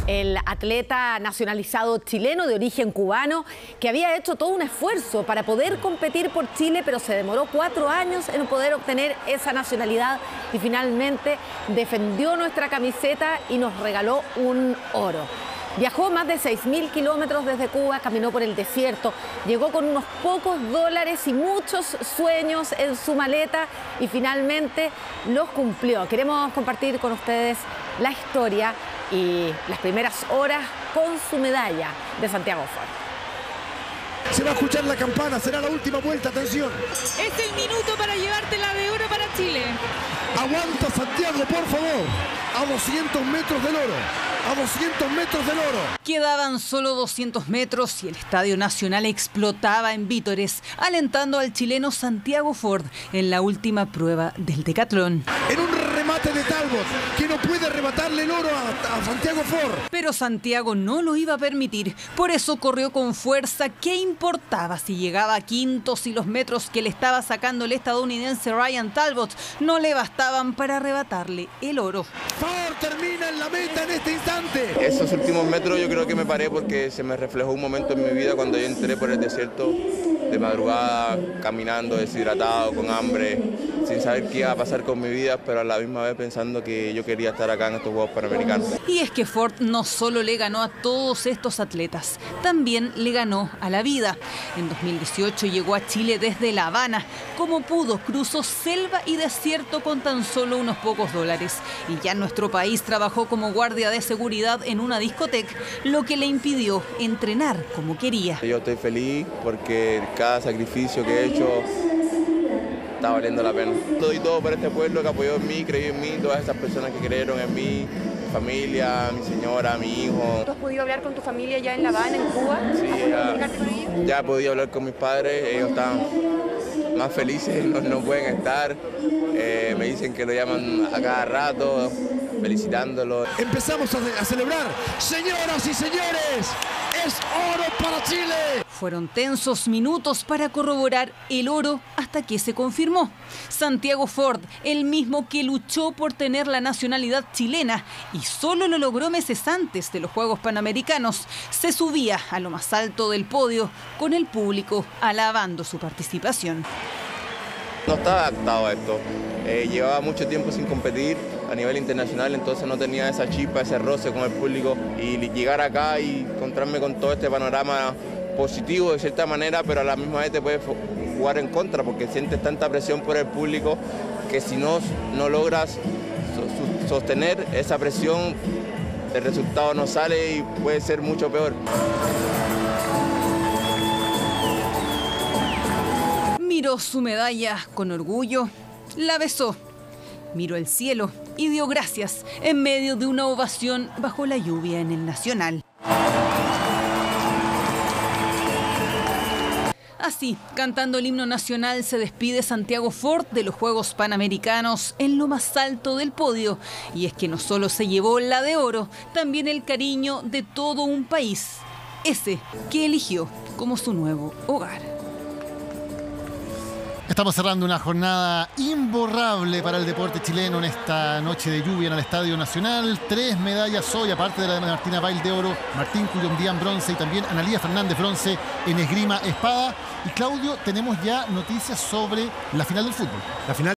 el atleta nacionalizado chileno de origen cubano que había hecho todo un esfuerzo para poder competir por Chile, pero se demoró 4 años en poder obtener esa nacionalidad y finalmente defendió nuestra camiseta y nos regaló un oro. Viajó más de 6.000 kilómetros desde Cuba, caminó por el desierto, llegó con unos pocos dólares y muchos sueños en su maleta y finalmente los cumplió. Queremos compartir con ustedes la historia y las primeras horas con su medalla de Santiago Ford. Se va a escuchar la campana, será la última vuelta, atención. Es el minuto para llevarte la de oro para Chile. Aguanta Santiago, por favor. A 200 metros del oro. A 200 metros del oro. Quedaban solo 200 metros y el Estadio Nacional explotaba en vítores, alentando al chileno Santiago Ford en la última prueba del decatlón. En un remate de Talbot, que no puede arrebatarle el oro a Santiago Ford. Pero Santiago no lo iba a permitir, por eso corrió con fuerza. ¿Qué importaba si llegaba a quintos y los metros que le estaba sacando el estadounidense Ryan Talbot no le bastaban para arrebatarle el oro? Ford termina en la meta en este instante. Esos últimos metros yo creo que me paré porque se me reflejó un momento en mi vida cuando yo entré por el desierto de madrugada, caminando, deshidratado, con hambre, sin saber qué iba a pasar con mi vida, pero a la misma vez pensando que yo quería estar acá en estos Juegos Panamericanos. Y es que Ford no solo le ganó a todos estos atletas, también le ganó a la vida. En 2018 llegó a Chile desde La Habana. Como pudo, cruzó selva y desierto con tan solo unos pocos dólares. Y ya en nuestro país trabajó como guardia de seguridad en una discoteca, lo que le impidió entrenar como quería. Yo estoy feliz porque cada sacrificio que he hecho está valiendo la pena. Doy todo por este pueblo que apoyó en mí, creyó en mí, todas esas personas que creyeron en mí, mi familia, mi señora, mi hijo. ¿Tú has podido hablar con tu familia ya en La Habana, en Cuba? Sí, ya he podido hablar con mis padres, ellos están más felices, no pueden estar. Me dicen que lo llaman a cada rato, felicitándolo. Empezamos a celebrar. Señoras y señores, es oro para Chile. Fueron tensos minutos para corroborar el oro hasta que se confirmó. Santiago Ford, el mismo que luchó por tener la nacionalidad chilena y solo lo logró meses antes de los Juegos Panamericanos, se subía a lo más alto del podio con el público alabando su participación. No estaba adaptado a esto. Llevaba mucho tiempo sin competir a nivel internacional, entonces no tenía esa chispa, ese roce con el público. Y llegar acá y encontrarme con todo este panorama positivo de cierta manera, pero a la misma vez te puede jugar en contra porque sientes tanta presión por el público que si no logras sostener esa presión, el resultado no sale y puede ser mucho peor. Miró su medalla con orgullo, la besó, miró el cielo y dio gracias en medio de una ovación bajo la lluvia en el Nacional. Así, cantando el himno nacional, se despide Santiago Ford de los Juegos Panamericanos en lo más alto del podio. Y es que no solo se llevó la de oro, también el cariño de todo un país, ese que eligió como su nuevo hogar. Estamos cerrando una jornada imborrable para el deporte chileno en esta noche de lluvia en el Estadio Nacional. 3 medallas hoy, aparte de la de Martina Bail de oro, Martín Cuyondían bronce y también Analía Fernández bronce en esgrima espada. Y Claudio, tenemos ya noticias sobre la final del fútbol. La final